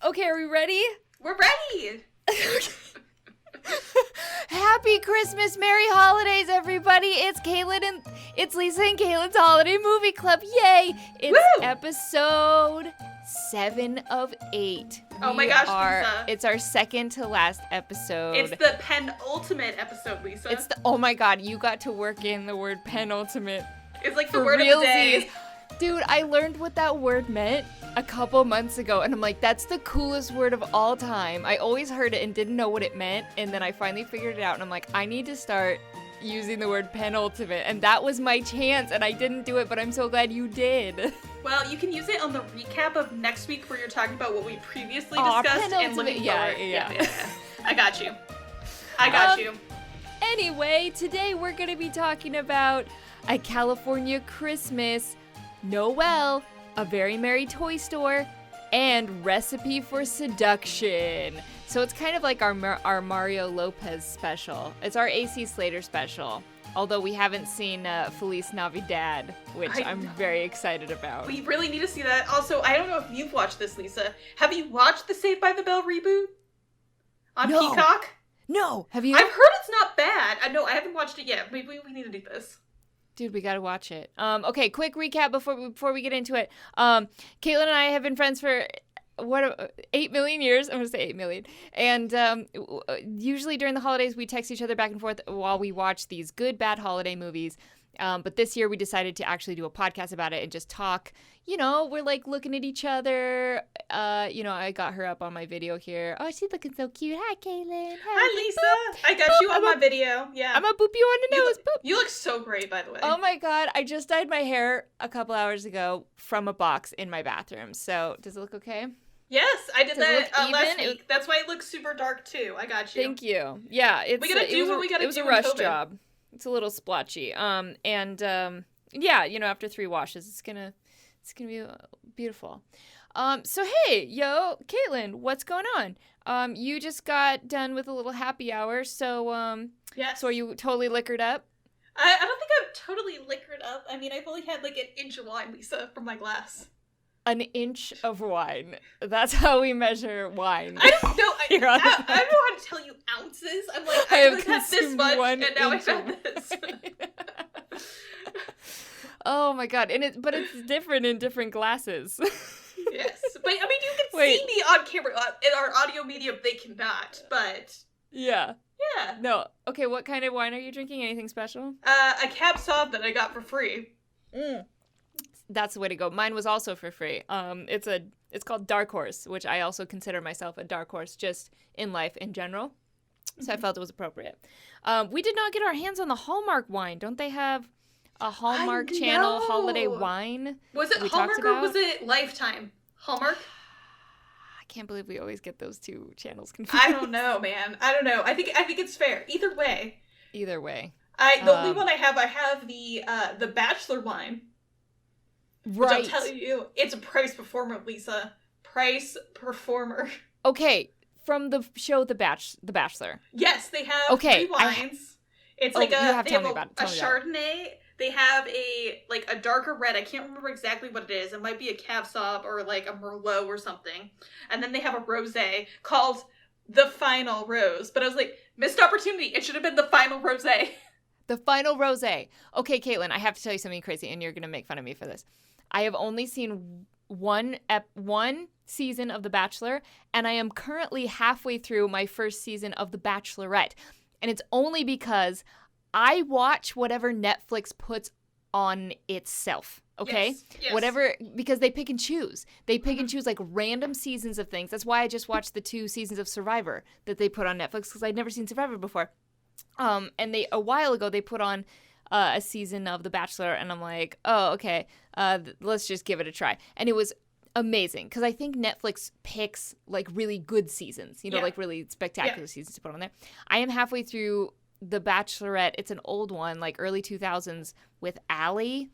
Okay, are we ready? We're ready! Happy Christmas, Merry Holidays, everybody! It's Kaitlin and it's Lisa and Caitlin's Holiday Movie Club. Yay! It's Woo! episode 7 of 8. Oh my gosh, Lisa. It's our second to last episode. It's the penultimate episode, Lisa. Oh my god, you got to work in the word penultimate. It's like the word of the day. Dude, I learned what that word meant a couple months ago, and I'm like, that's the coolest word of all time. I always heard it and didn't know what it meant, and then I finally figured it out, and I'm like, I need to start using the word penultimate, and that was my chance, and I didn't do it, but I'm so glad you did. Well, you can use it on the recap of next week where you're talking about what we previously discussed and looking forward. Yeah. I got you. Anyway, today we're going to be talking about A California Christmas, Noelle, A Very Merry Toy Store, and Recipe for Seduction. So it's kind of like our Mario Lopez special. It's our AC Slater special. Although we haven't seen Feliz Navidad, which I'm very excited about. We really need to see that. Also, I don't know if you've watched this, Lisa. Have you watched the Saved by the Bell reboot? On Peacock? No. Have you? I've heard it's not bad. No, I haven't watched it yet. We need to do this. Dude, we gotta watch it. Okay, quick recap before we get into it. Kaitlin and I have been friends for 8 million years. I'm gonna say 8 million. And usually during the holidays, we text each other back and forth while we watch these good, bad holiday movies. But this year we decided to actually do a podcast about it and just talk. You know, we're like looking at each other. I got her up on my video here. Oh, she's looking so cute. Hi, Kaitlin. Hi, Lisa. I got you on my video. Yeah. I'm gonna boop you on the nose. Boop. You look so great, by the way. Oh my god, I just dyed my hair a couple hours ago from a box in my bathroom. So, does it look okay? Yes, I did that last even? week. That's why it looks super dark, too. I got you. Thank you. Yeah, we gotta do what we gotta do. It was a rush job. It's a little splotchy. After 3 washes, it's gonna be beautiful. So hey, Kaitlin, what's going on? You just got done with a little happy hour, so yes. So are you totally liquored up? I don't think I'm totally liquored up. I mean, I've only had like an inch of wine, Lisa, from my glass. An inch of wine. That's how we measure wine. I don't know. I don't know how to tell you ounces. I'm like, I have had this much, and now I've had this. Oh my god! But it's different in different glasses. Yes, but I mean, you can see me on camera. In our audio medium, they cannot. But yeah. No. Okay. What kind of wine are you drinking? Anything special? A Cab Sauv that I got for free. That's the way to go. Mine was also for free. It's called Dark Horse, which I also consider myself a dark horse just in life in general. So I felt it was appropriate. We did not get our hands on the Hallmark wine. Don't they have a Hallmark Channel holiday wine? Was it Hallmark or was it Lifetime? Hallmark? I can't believe we always get those two channels confused. I don't know, man. I don't know. I think it's fair. Either way. The only one I have the Bachelor wine. Which I'll tell you, it's a price performer, Lisa. Price performer. Okay, from the show The Bachelor. Yes, they have 3 wines. It's like they have a Chardonnay. They have a darker red. I can't remember exactly what it is. It might be a Cab Sauv or like a Merlot or something. And then they have a rosé called The Final Rose. But I was like, missed opportunity. It should have been The Final Rosé. The Final Rosé. Okay, Kaitlin, I have to tell you something crazy, and you're gonna make fun of me for this. I have only seen one season of The Bachelor, and I am currently halfway through my first season of The Bachelorette. And it's only because I watch whatever Netflix puts on itself, okay? Yes. Whatever, because they pick and choose. They pick and choose like random seasons of things. That's why I just watched the 2 seasons of Survivor that they put on Netflix, because I'd never seen Survivor before. And a while ago they put on a season of The Bachelor, and I'm like, oh, okay, let's just give it a try. And it was amazing, because I think Netflix picks like really good seasons, like really spectacular seasons to put on there. I am halfway through The Bachelorette. It's an old one, like early 2000s, with Allie,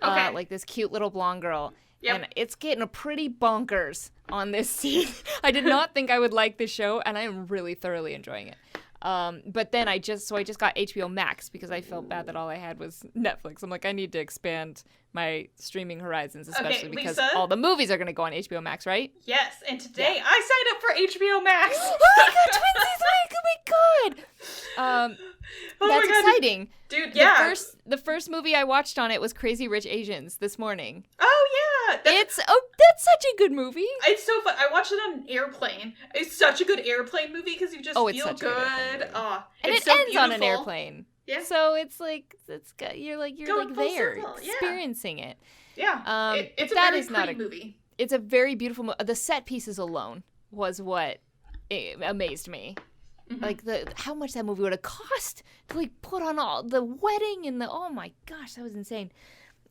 like this cute little blonde girl. Yep. And it's getting a pretty bonkers on this season. I did not think I would like this show, and I am really thoroughly enjoying it. But then I just got HBO Max because I felt bad that all I had was Netflix. I'm like, I need to expand my streaming horizons, especially because Lisa, all the movies are going to go on HBO Max, right? Yes, and today I HBO Max. Oh my god, Twinsies! Oh my god! That's exciting. Dude, yeah. The first movie I watched on it was Crazy Rich Asians this morning. Oh, yeah. That's such a good movie. It's so fun. I watched it on an airplane. It's such a good airplane movie because you just feel good. Oh, and it's it so ends beautiful. on an airplane. Yeah. So it's like you're there experiencing it. Yeah. It's a very pretty movie. It's a very beautiful movie. The set pieces alone was what amazed me. Mm-hmm. Like how much that movie would have cost to like put on all the wedding and oh my gosh, that was insane.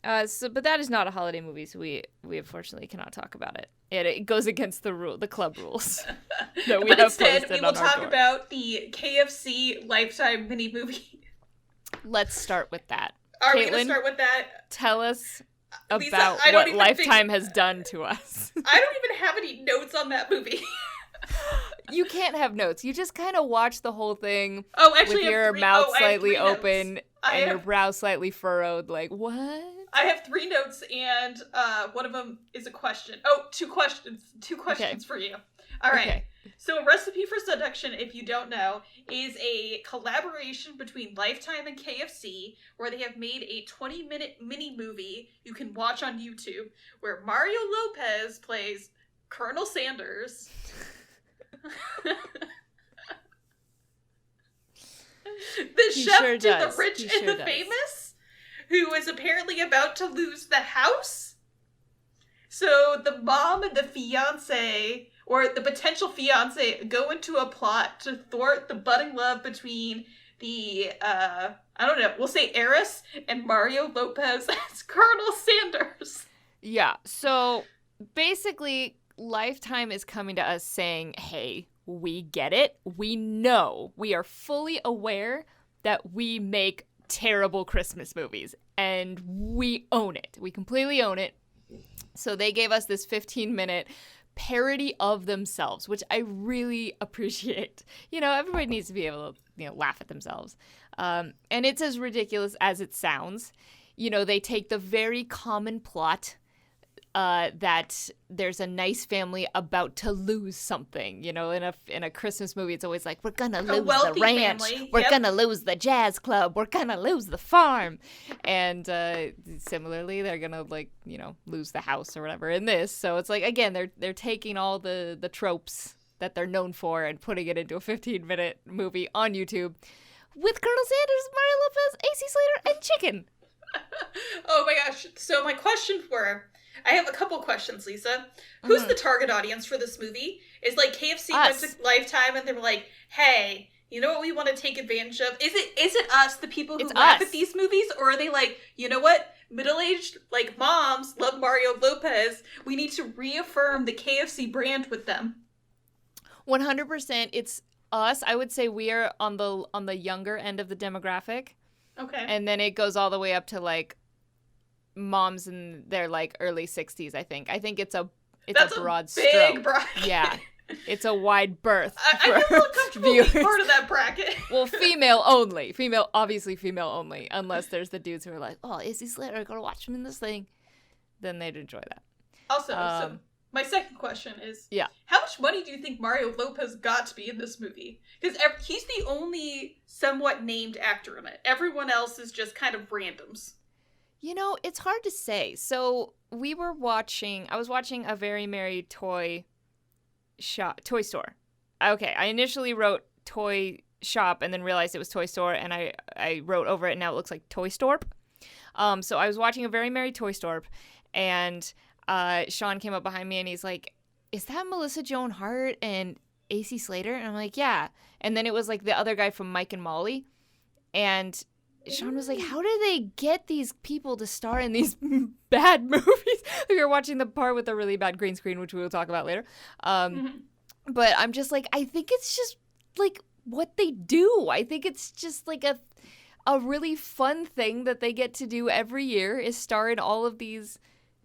But that is not a holiday movie, so we unfortunately cannot talk about it. It goes against the club rules that we but have instead, posted we will on our talk door. about the KFC Lifetime mini movie. Let's start with that. Are Kaitlin, we going to start with that? Tell us Lisa, about what Lifetime has done to us. I don't even have any notes on that movie. You can't have notes. You just kind of watch the whole thing with your mouth slightly open and your brow slightly furrowed. Like, what? I have 3 notes, and one of them is a question. Oh, 2 questions. 2 questions for you. All right. Okay. So Recipe for Seduction, if you don't know, is a collaboration between Lifetime and KFC where they have made a 20-minute mini movie you can watch on YouTube where Mario Lopez plays Colonel Sanders. The chef to the rich and the famous, who is apparently about to lose the house. So the mom and the fiance, or the potential fiance, go into a plot to thwart the budding love between the, I don't know, we'll say heiress and Mario Lopez as Colonel Sanders. Yeah, so basically Lifetime is coming to us saying, hey, we get it. We know. We are fully aware that we make terrible Christmas movies. And we own it. We completely own it. So they gave us this 15-minute parody of themselves, which I really appreciate. You know, everybody needs to be able to, laugh at themselves. And it's as ridiculous as it sounds. You know, they take the very common plot that there's a nice family about to lose something. You know, in a Christmas movie, it's always like, we're gonna lose the ranch, we're gonna lose the jazz club, we're gonna lose the farm, and similarly, they're gonna lose the house or whatever in this. So it's like, again, they're taking all the tropes that they're known for and putting it into a 15-minute movie on YouTube with Colonel Sanders, Mario Lopez, AC Slater, and chicken. Oh my gosh! So my questions were. I have a couple questions, Lisa. Who's the target audience for this movie? Is like KFC went to Lifetime and they were like, hey, you know what we want to take advantage of? Is it us, the people who laugh at these movies? Or are they like, you know what? Middle-aged, moms love Mario Lopez. We need to reaffirm the KFC brand with them. 100%. It's us. I would say we are on the younger end of the demographic. Okay. And then it goes all the way up to moms in their early 60s. I think it's a broad stroke. Bracket. Yeah, it's a wide berth. I feel a little comfortable being part of that bracket. Well, female only, obviously female only, unless there's the dudes who are like, oh, AC Slater, I gotta watch him in this thing. Then they'd enjoy that. Also, so my second question is, how much money do you think Mario Lopez got to be in this movie? Because he's the only somewhat named actor in it. Everyone else is just kind of randoms. You know, it's hard to say. So I was watching A Very Merry Toy Store. Okay, I initially wrote Toy Shop and then realized it was Toy Store, and I wrote over it and now it looks like Toy Storp. So I was watching A Very Merry Toy Storp, and Sean came up behind me and he's like, is that Melissa Joan Hart and AC Slater? And I'm like, yeah. And then it was the other guy from Mike and Molly. And Sean was like, how do they get these people to star in these bad movies? We were watching the part with the really bad green screen, which we will talk about later. But I'm just I think it's just what they do. I think it's just a really fun thing that they get to do every year is star in all of these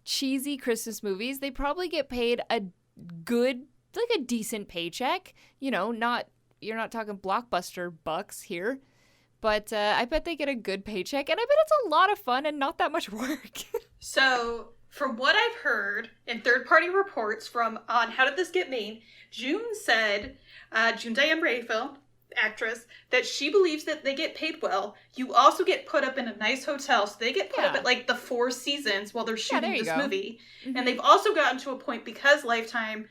cheesy Christmas movies. They probably get paid a good, a decent paycheck. You know, you're not talking blockbuster bucks here. But I bet they get a good paycheck, and I bet it's a lot of fun and not that much work. So, from what I've heard in third-party reports on How Did This Get Made, June said, June Diane Raphael, actress, that she believes that they get paid well. You also get put up in a nice hotel, so they get put up at like the Four Seasons while they're shooting this movie. Mm-hmm. And they've also gotten to a point, because Lifetime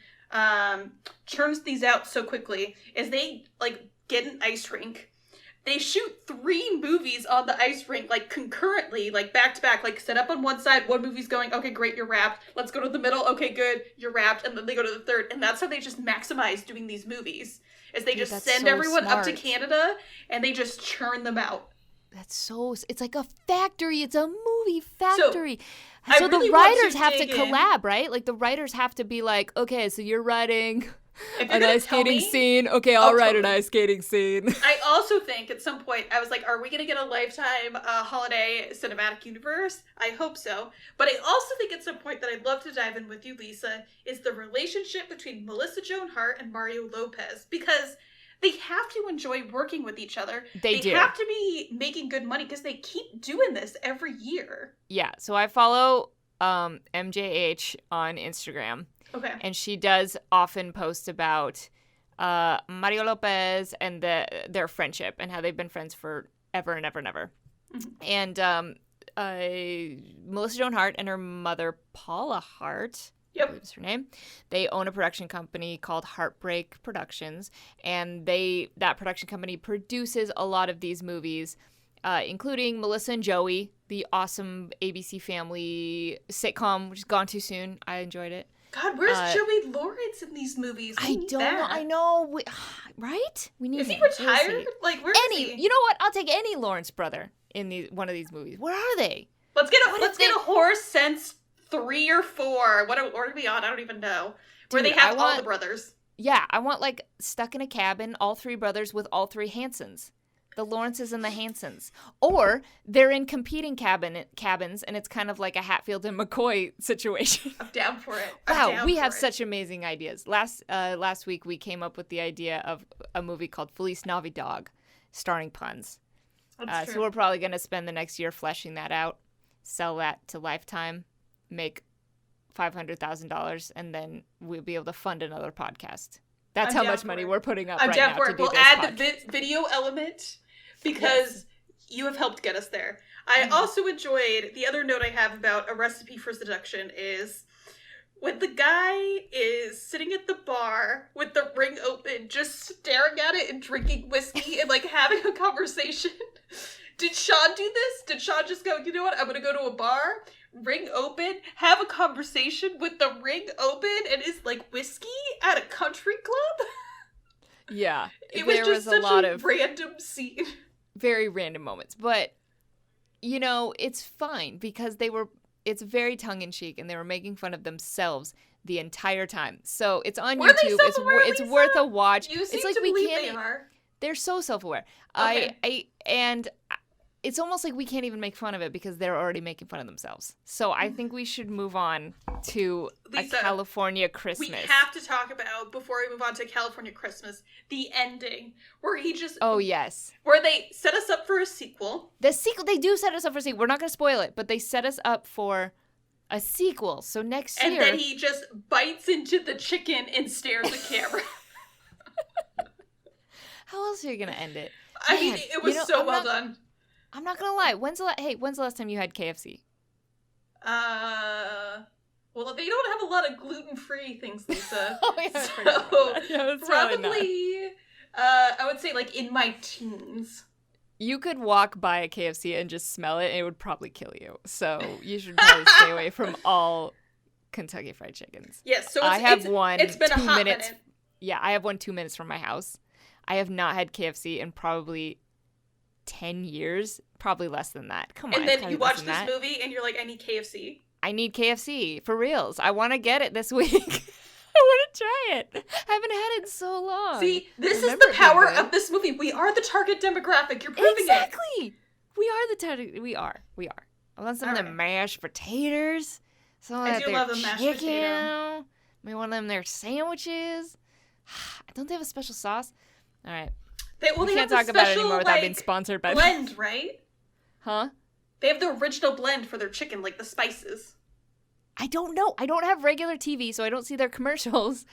churns these out so quickly, is they like get an ice rink. They shoot 3 movies on the ice rink, like, concurrently, like, back-to-back, like, set up on one side, one movie's going, okay, great, you're wrapped. Let's go to the middle, okay, good, you're wrapped. And then they go to the third. And that's how they just maximize doing these movies, is they just send everyone up to Canada, and they just churn them out. It's like a factory. It's a movie factory. So really the writers have to collab, right? Like, the writers have to be like, okay, so you're writing an ice skating scene. Okay, I'll write an ice skating scene. I also think at some point, I was like, are we going to get a Lifetime holiday cinematic universe? I hope so. But I also think at some point that I'd love to dive in with you, Lisa, is the relationship between Melissa Joan Hart and Mario Lopez. Because they have to enjoy working with each other. They do. Have to be making good money because they keep doing this every year. Yeah, so I follow MJH on Instagram. Okay. And she does often post about Mario Lopez and their friendship and how they've been friends for ever and ever and ever. Mm-hmm. And Melissa Joan Hart and her mother, Paula Hart, I believe is her name, they own a production company called Heartbreak Productions. And that production company produces a lot of these movies, including Melissa and Joey, the awesome ABC Family sitcom, which is gone too soon. I enjoyed it. God, where's Joey Lawrence in these movies? I don't know. I know. Right? We need. Is he retired? Like, where is he? You know what? I'll take any Lawrence brother in one of these movies. Where are they? Let's get a horse since 3 or 4. What are we on? I don't even know. Where they have all the brothers. Yeah, I want like Stuck in a Cabin, all 3 brothers with all 3 Hansons. The Lawrences and the Hansons. Or they're in competing cabins, and it's kind of like a Hatfield and McCoy situation. I'm down for it. Wow, we have such amazing ideas. Last week, we came up with the idea of a movie called Feliz Navidad, starring puns. That's true. So we're probably going to spend the next year fleshing that out, sell that to Lifetime, make $500,000, and then we'll be able to fund another podcast. That's how much money we're putting up right now to do this. We'll add the video element. Because you have helped get us there. I also enjoyed, the other note I have about A Recipe for Seduction is when the guy is sitting at the bar with the ring open, just staring at it and drinking whiskey and like having a conversation. Did Sean do this? Did Sean just go, you know what, I'm going to go to a bar, ring open, have a conversation with the ring open, and is like whiskey at a country club? Yeah. It was just such a random scene. Very random moments. But, you know, it's fine because it's very tongue-in-cheek and they were making fun of themselves the entire time. So it's on YouTube. It's worth a watch. You seem to believe they are. They're so self-aware. Okay. And it's almost like we can't even make fun of it because they're already making fun of themselves. So I think we should move on to Lisa, a California Christmas. We have to talk about, before we move on to California Christmas, the ending where he just... Oh, yes. Where they set us up for a sequel. The sequel, they do set us up for a sequel. We're not going to spoil it, but they set us up for a sequel. So next year... And then he just bites into the chicken and stares at camera. How else are you going to end it? I mean, it was so well done. I'm not gonna lie. When's the last time you had KFC? Well, they don't have a lot of gluten-free things, Lisa. Oh, yeah, so probably, I would say like in my teens. You could walk by a KFC and just smell it, and it would probably kill you. So you should probably stay away from all Kentucky Fried Chickens. Yes, so I have one. It's been 2 minutes. Yeah, I have one 2 minutes from my house. I have not had KFC in probably 10 years, probably less than that. Come on. And then you watch this movie and you're like, I need KFC. I need KFC for reals. I want to get it this week. I want to try it. I haven't had it in so long. See, this is the power of this movie. We are the target demographic. You're proving exactly. We are the target. We are. I want some of them mashed potatoes. I do love the mashed potato. Maybe one of them their sandwiches. Don't they have a special sauce? All right. They can't talk about it anymore without being sponsored by blend, right? Huh? They have the original blend for their chicken, like the spices. I don't know. I don't have regular TV, so I don't see their commercials.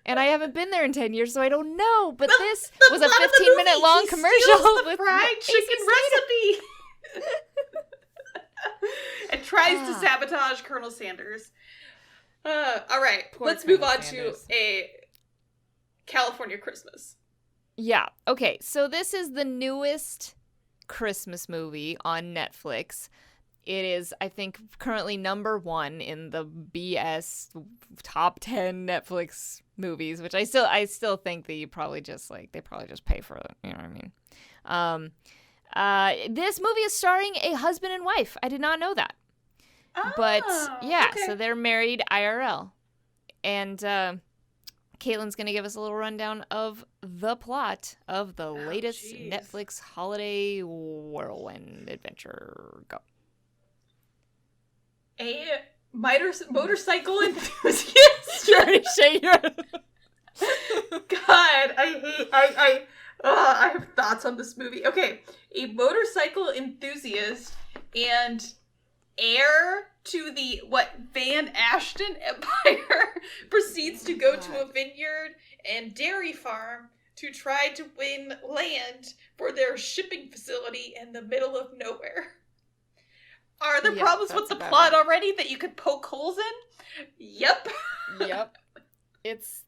And I haven't been there in 10 years, so I don't know. But this was a 15-minute long commercial with fried chicken recipe. And tries to sabotage Colonel Sanders. All right, let's move on to a California Christmas. Yeah. Okay, so this is the newest Christmas movie on Netflix. It is, I think, currently number 1 in the BS top 10 Netflix movies, which I still think that they probably just pay for it. You know what I mean? This movie is starring a husband and wife. I did not know that. Oh, but yeah, okay. So they're married IRL. And Kaitlin's going to give us a little rundown of the plot of the latest Netflix holiday whirlwind adventure. Go. A motorcycle enthusiast. God, I have thoughts on this movie. Okay, a motorcycle enthusiast and heir to the Van Ashton Empire proceeds to go to a vineyard and dairy farm to try to win land for their shipping facility in the middle of nowhere. Are there problems with the plot already that you could poke holes in? Yep. It's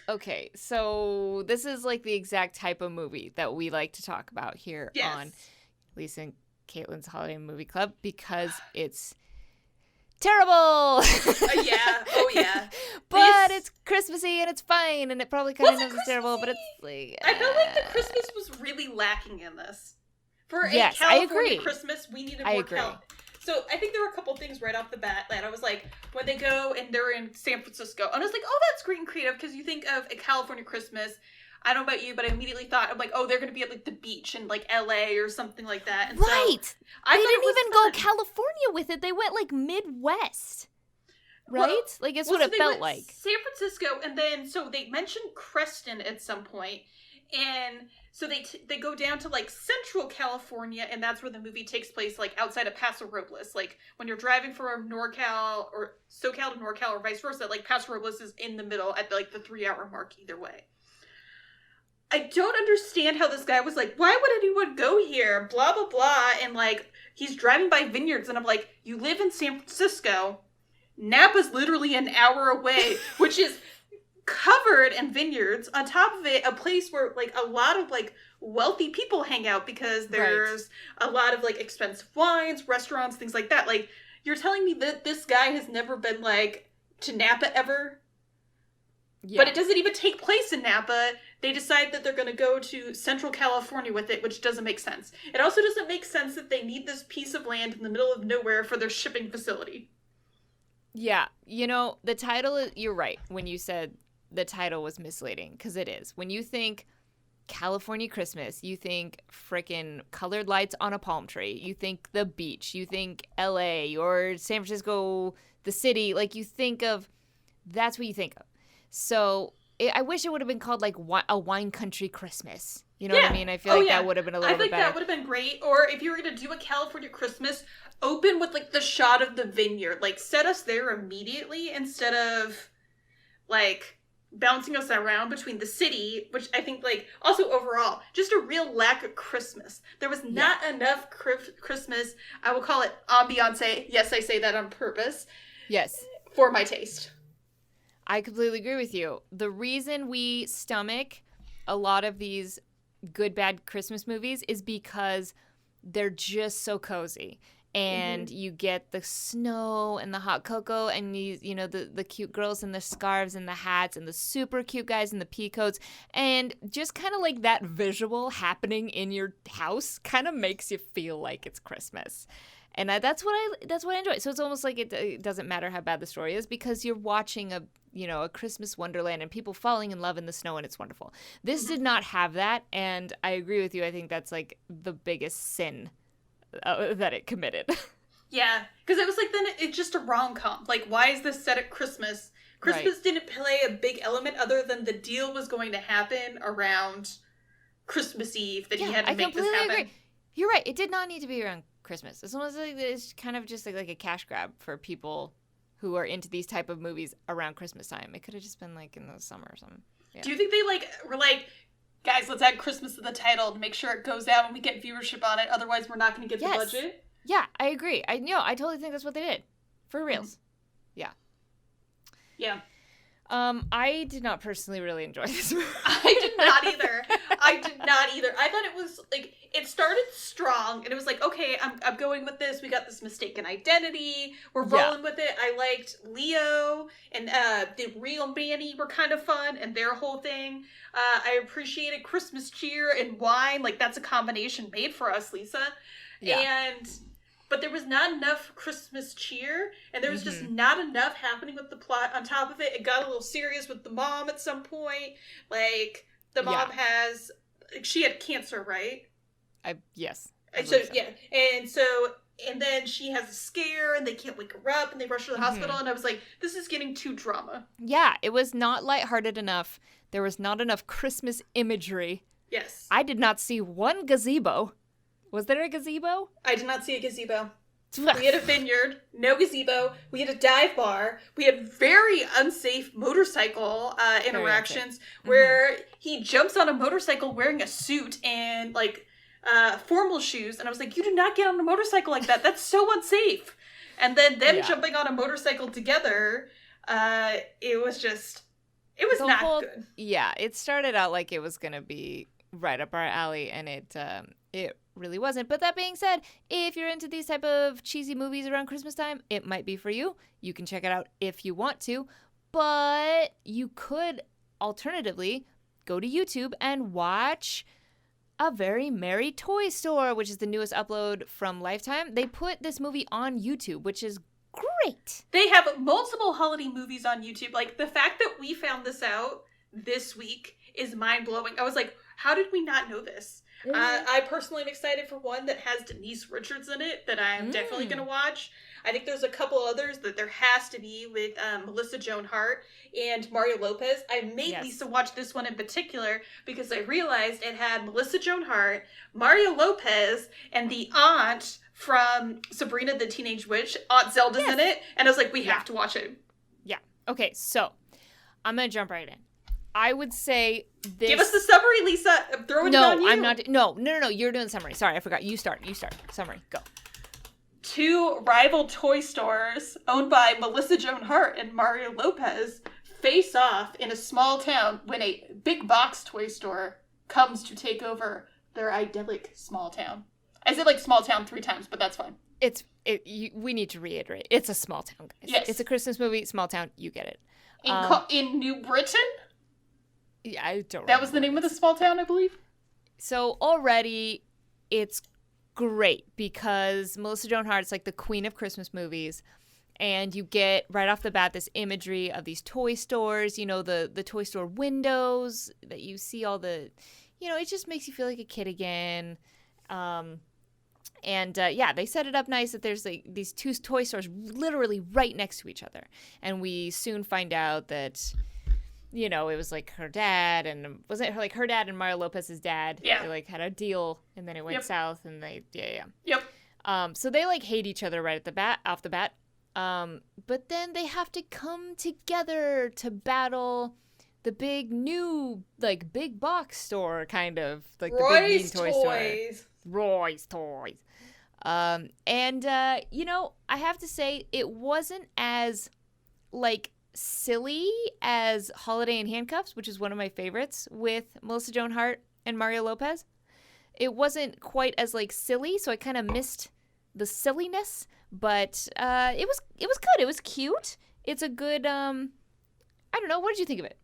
okay. So this is like the exact type of movie that we like to talk about here on Lisa and Caitlin's Holiday Movie Club because it's terrible. Yeah. Oh yeah. But it's Christmassy and it's fine and it probably kind of knows it's terrible, but it's like I felt like the Christmas was really lacking in this. For a California Christmas, we needed more California. So I think there were a couple things right off the bat that I was like, when they go and they're in San Francisco, and I was like, oh, that's great and creative because you think of a California Christmas. I don't know about you, but I immediately thought, I'm like, oh, they're going to be at like the beach in like LA or something like that. And right. So they didn't even go California with it. They went like Midwest. Right? Well, like it's what it felt like. San Francisco, and then so they mentioned Creston at some point. And so they go down to like Central California, and that's where the movie takes place, like outside of Paso Robles. Like when you're driving from NorCal or SoCal to NorCal or vice versa, like Paso Robles is in the middle at like the 3-hour mark either way. I don't understand how this guy was like, why would anyone go here? Blah, blah, blah. And like, he's driving by vineyards, and I'm like, you live in San Francisco. Napa's literally an hour away, which is covered in vineyards. On top of it, a place where like a lot of like wealthy people hang out because there's a lot of like expensive wines, restaurants, things like that. Like, you're telling me that this guy has never been like to Napa ever? Yeah. But it doesn't even take place in Napa. They decide that they're going to go to Central California with it, which doesn't make sense. It also doesn't make sense that they need this piece of land in the middle of nowhere for their shipping facility. Yeah, you know, the title, you're right when you said the title was misleading, because it is. When you think California Christmas, you think frickin' colored lights on a palm tree. You think the beach. You think LA or San Francisco, the city. Like, you think of, that's what you think of. So I wish it would have been called like a wine country Christmas. You know what I mean? I feel like that would have been a little bit better. I think that would have been great. Or if you were going to do a California Christmas, open with like the shot of the vineyard. Like, set us there immediately instead of like bouncing us around between the city, which I think like also overall just a real lack of Christmas. There was not enough Christmas. I will call it ambiance. Yes, I say that on purpose. Yes. For my taste. I completely agree with you. The reason we stomach a lot of these good, bad Christmas movies is because they're just so cozy. And you get the snow and the hot cocoa and you know, the cute girls in the scarves and the hats and the super cute guys in the pea coats. And just kind of like that visual happening in your house kind of makes you feel like it's Christmas. And that's what I enjoy. So it's almost like it doesn't matter how bad the story is because you're watching a Christmas wonderland and people falling in love in the snow, and it's wonderful. This did not have that, and I agree with you. I think that's like the biggest sin that it committed. Yeah, because it was like, then it's just a rom-com. Like, why is this set at Christmas? Christmas didn't play a big element other than the deal was going to happen around Christmas Eve that he had to make this happen. Agree. You're right. It did not need to be around Christmas. It's almost like it's kind of just like a cash grab for people who are into these type of movies around Christmas time. It could have just been like in the summer or something. Yeah. Do you think they were like, guys, let's add Christmas to the title to make sure it goes out and we get viewership on it. Otherwise, we're not going to get the budget. Yeah, I agree. I totally think that's what they did. For reals. Yeah. Yeah. I did not personally really enjoy this movie. I did not either. I thought it was like, it started strong and it was like, okay, I'm going with this. We got this mistaken identity. We're rolling with it. I liked Leo and the real Manny were kind of fun and their whole thing. I appreciated Christmas cheer and wine. Like, that's a combination made for us, Lisa. Yeah. But there was not enough Christmas cheer, and there was just not enough happening with the plot on top of it. It got a little serious with the mom at some point. Like, the mom she had cancer, right? Yes. And then she has a scare, and they can't wake her up, and they rush her to the hospital, and I was like, this is getting too drama. Yeah, it was not lighthearted enough. There was not enough Christmas imagery. Yes. I did not see one gazebo. Was there a gazebo? I did not see a gazebo. We had a vineyard, no gazebo. We had a dive bar. We had very unsafe motorcycle interactions where he jumps on a motorcycle wearing a suit and formal shoes. And I was like, you do not get on a motorcycle like that. That's so unsafe. And then them jumping on a motorcycle together, it was not good. Yeah, it started out like it was going to be right up our alley, and it really wasn't. But that being said, if you're into these type of cheesy movies around Christmas time, it might be for you. You can check it out if you want to, but you could alternatively go to YouTube and watch A Very Merry Toy Store, which is the newest upload from Lifetime. They put this movie on YouTube, which is great. They have multiple holiday movies on YouTube. Like, the fact that we found this out this week is mind-blowing. I was like, how did we not know this? I personally am excited for one that has Denise Richards in it that I'm definitely going to watch. I think there's a couple others that there has to be with Melissa Joan Hart and Mario Lopez. I made Lisa watch this one in particular because I realized it had Melissa Joan Hart, Mario Lopez, and the aunt from Sabrina the Teenage Witch. Aunt Zelda's in it. And I was like, we have to watch it. Yeah. Okay, so I'm going to jump right in. I would say this... Give us the summary, Lisa. I'm throwing it on you. I'm not... No. You're doing the summary. Sorry, I forgot. You start. Summary. Go. Two rival toy stores owned by Melissa Joan Hart and Mario Lopez face off in a small town when a big box toy store comes to take over their idyllic small town. I said small town 3 times, but that's fine. We need to reiterate. It's a small town, guys. Yes. It's a Christmas movie, small town. You get it. In New Britain? Yeah, I don't remember. That was the name of the small town, I believe. So already, it's great because Melissa Joan Hart's like the queen of Christmas movies, and you get right off the bat this imagery of these toy stores. You know, the toy store windows that you see all the, it just makes you feel like a kid again. They set it up nice that there's these 2 toy stores literally right next to each other, and we soon find out that. It was her dad, and wasn't it her dad and Mario Lopez's dad? Yeah. They had a deal, and then it went south, and Yep. So they hate each other right off the bat. But then they have to come together to battle the big new big box store, kind of the big mean toy store. Roy's Toys. I have to say it wasn't as silly as Holiday in Handcuffs, which is one of my favorites with Melissa Joan Hart and Mario Lopez. It wasn't quite as silly, so I kind of missed the silliness, but it was good. It was cute. It's a good I don't know, what did you think of it?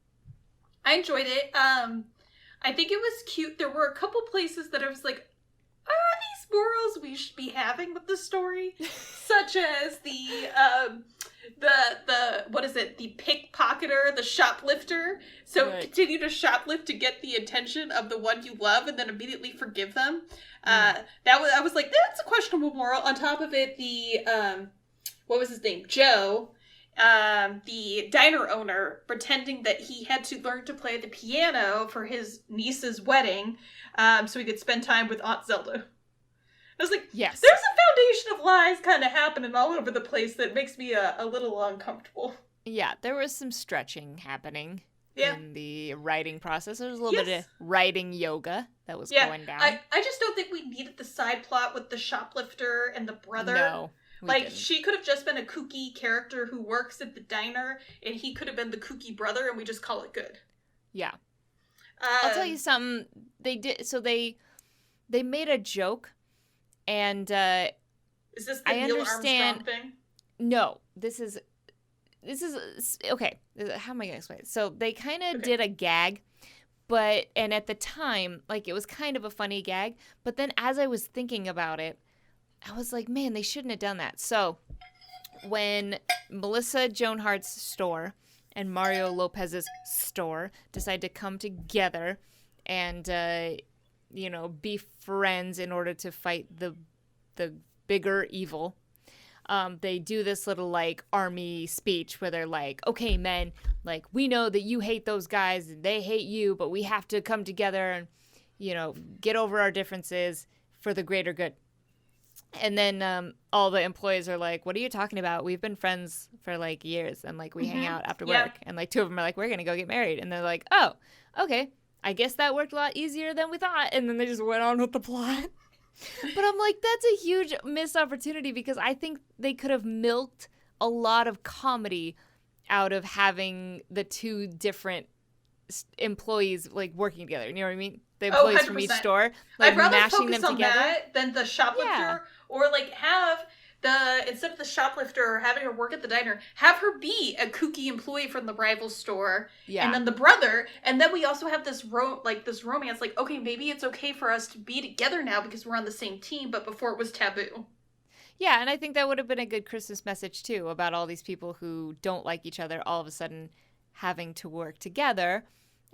I enjoyed it. I think it was cute. There were a couple places that I was like, are these morals we should be having with the story? Such as the what is it? The pickpocketer, the shoplifter. So continue to shoplift to get the attention of the one you love and then immediately forgive them. I was like, that's a questionable moral. On top of it, the what was his name? Joe, the diner owner, pretending that he had to learn to play the piano for his niece's wedding, so he could spend time with Aunt Zelda. I was like, yes, there's a foundation of lies kind of happening all over the place that makes me a little uncomfortable. Yeah, there was some stretching happening in the writing process. There was a little bit of writing yoga that was going down. I just don't think we needed the side plot with the shoplifter and the brother. No. Like, she could have just been a kooky character who works at the diner, and he could have been the kooky brother, and we just call it good. Yeah. I'll tell you something. They did, so they made a joke, and is this the Neil Armstrong thing? No, this is okay. How am I gonna explain it? So they kind of did a gag, and at the time, like, it was kind of a funny gag, but then as I was thinking about it, I was like, man, they shouldn't have done that. So when Melissa Joan Hart's store and Mario Lopez's store decide to come together and be friends in order to fight the bigger evil, they do this little, like, army speech where they're like, okay, men, like, we know that you hate those guys and they hate you, but we have to come together and, get over our differences for the greater good. And then all the employees are like, what are you talking about? We've been friends for, like, years, and, like, we hang out after work. And, like, two of them are like, we're going to go get married. And they're like, oh, okay. I guess that worked a lot easier than we thought. And then they just went on with the plot. But I'm like, that's a huge missed opportunity, because I think they could have milked a lot of comedy out of having the two different employees, like, working together. You know what I mean? The employees from each store, like, I'd rather mashing focus them on together that than the shoplifter, or, like, have instead of the shoplifter having her work at the diner, have her be a kooky employee from the rival store, and then the brother, and then we also have this romance, like, okay, maybe it's okay for us to be together now because we're on the same team, but before it was taboo. Yeah, and I think that would have been a good Christmas message too, about all these people who don't like each other all of a sudden having to work together.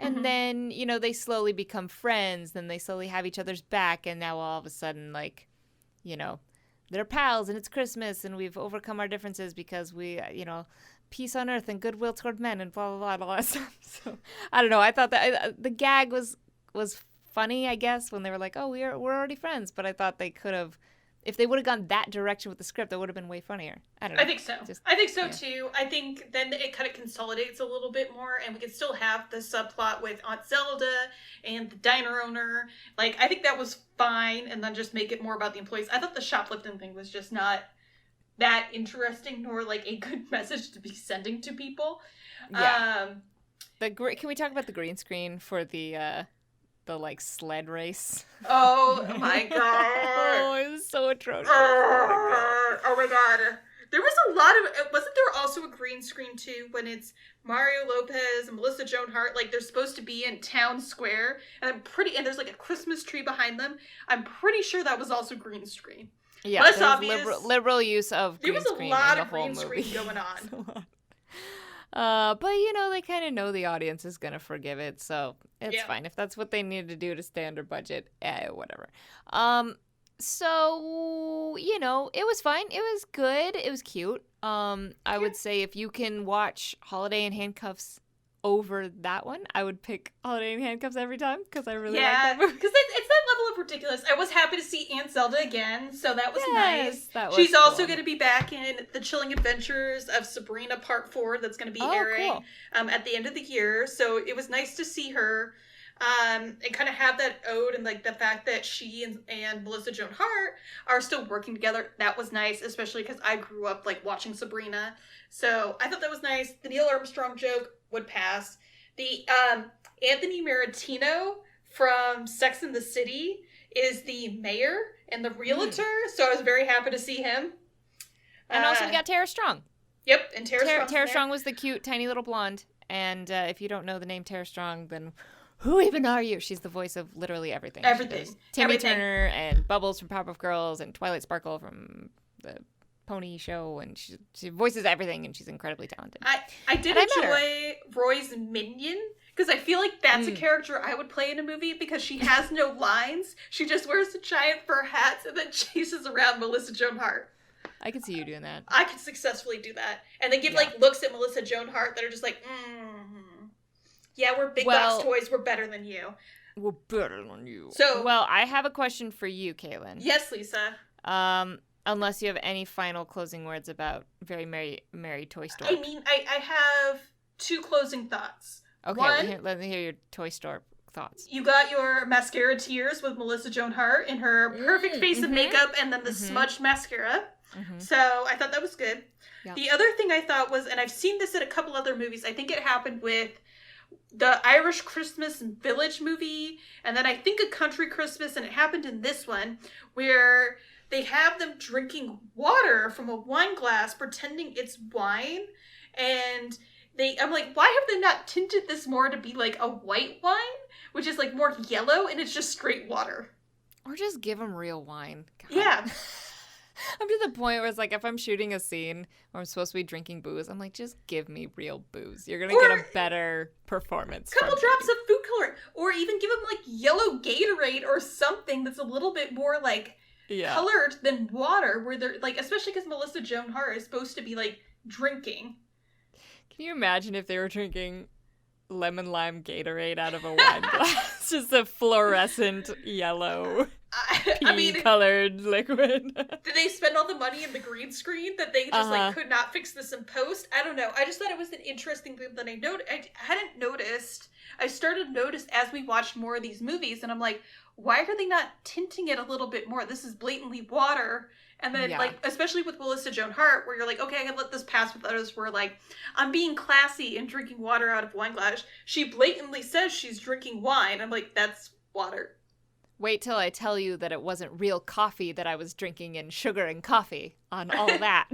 And then, they slowly become friends, then they slowly have each other's back, and now all of a sudden, like, they're pals, and it's Christmas, and we've overcome our differences because we, peace on earth and goodwill toward men, and blah, blah, blah, and all that stuff. So, I don't know. I thought that the gag was funny, I guess, when they were like, oh, we're already friends. But I thought they could have, if they would have gone that direction with the script, that would have been way funnier. I don't know. I think so. I think so, too. I think then it kind of consolidates a little bit more, and we can still have the subplot with Aunt Zelda and the diner owner. Like, I think that was fine, and then just make it more about the employees. I thought the shoplifting thing was just not that interesting, nor, like, a good message to be sending to people. Yeah. Can we talk about the green screen for the like, sled race? Oh my god. Oh, it was so atrocious. Oh my god. There was a lot of, wasn't there also a green screen too when it's Mario Lopez and Melissa Joan Hart, like, they're supposed to be in town square, and there's like a Christmas tree behind them. I'm pretty sure that was also green screen. Yeah, less obvious. Liberal use of green screen. There was a lot of green screen going on. But they kind of know the audience is gonna forgive it, so it's fine if that's what they need to do to stay under budget. Whatever. So it was fine. It was good. It was cute. I would say if you can watch Holiday in Handcuffs over that one, I would pick Holiday in Handcuffs every time, because I really like that movie. Because it's that level of ridiculous. I was happy to see Aunt Zelda again, so that was nice. That was She's also going to be back in The Chilling Adventures of Sabrina Part 4 that's going to be airing at the end of the year, so it was nice to see her. And kind of have that ode, and, like, the fact that she and Melissa Joan Hart are still working together. That was nice, especially because I grew up, like, watching Sabrina. So I thought that was nice. The Neil Armstrong joke would pass. The Anthony Maritino from Sex and the City is the mayor and the realtor, so I was very happy to see him. And also we got Tara Strong. Yep, and Tara Strong was the cute, tiny little blonde. And if you don't know the name Tara Strong, then who even are you? She's the voice of literally everything. Everything. Timmy Turner and Bubbles from Powerpuff Girls and Twilight Sparkle from the Pony Show, and she voices everything, and she's incredibly talented. I did enjoy Roy's minion, because I feel like that's a character I would play in a movie, because she has no lines. She just wears a giant fur hat and then chases around Melissa Joan Hart. I could see you doing that. I could successfully do that. And then give like looks at Melissa Joan Hart that are just like, yeah, we're big box toys. We're better than you. We're better than you. So, well, I have a question for you, Kaitlin. Yes, Lisa. Unless you have any final closing words about Very Merry Toy Store. I mean, I have 2 closing thoughts. Okay, One, let me hear your Toy Store thoughts. You got your mascara tears with Melissa Joan Hart in her perfect face of makeup and then the smudged mascara. So I thought that was good. Yep. The other thing I thought was, and I've seen this in a couple other movies, I think it happened with the Irish Christmas Village movie, and then I think A Country Christmas, and it happened in this one, where they have them drinking water from a wine glass, pretending it's wine, and I'm like, why have they not tinted this more to be like a white wine, which is like more yellow, and it's just straight water? Or just give them real wine. God. Yeah. I'm to the point where it's like, if I'm shooting a scene where I'm supposed to be drinking booze, I'm like, just give me real booze. You're going to get a better performance. A couple drops of food color. Or even give them like yellow Gatorade or something that's a little bit more like colored than water, where they're like, especially because Melissa Joan Hart is supposed to be like drinking. Can you imagine if they were drinking lemon lime Gatorade out of a wine glass? Just a fluorescent yellow pea-colored liquid. Did they spend all the money in the green screen that they just like could not fix this in post? I don't know. I just thought it was an interesting thing that I hadn't noticed. I started to notice as we watched more of these movies, and I'm like, why are they not tinting it a little bit more? This is blatantly water. And then, like, especially with Melissa Joan Hart, where you're like, okay, I can let this pass with others where, like, I'm being classy and drinking water out of wine glass. She blatantly says she's drinking wine. I'm like, that's water. Wait till I tell you that it wasn't real coffee that I was drinking and sugar and coffee on all that.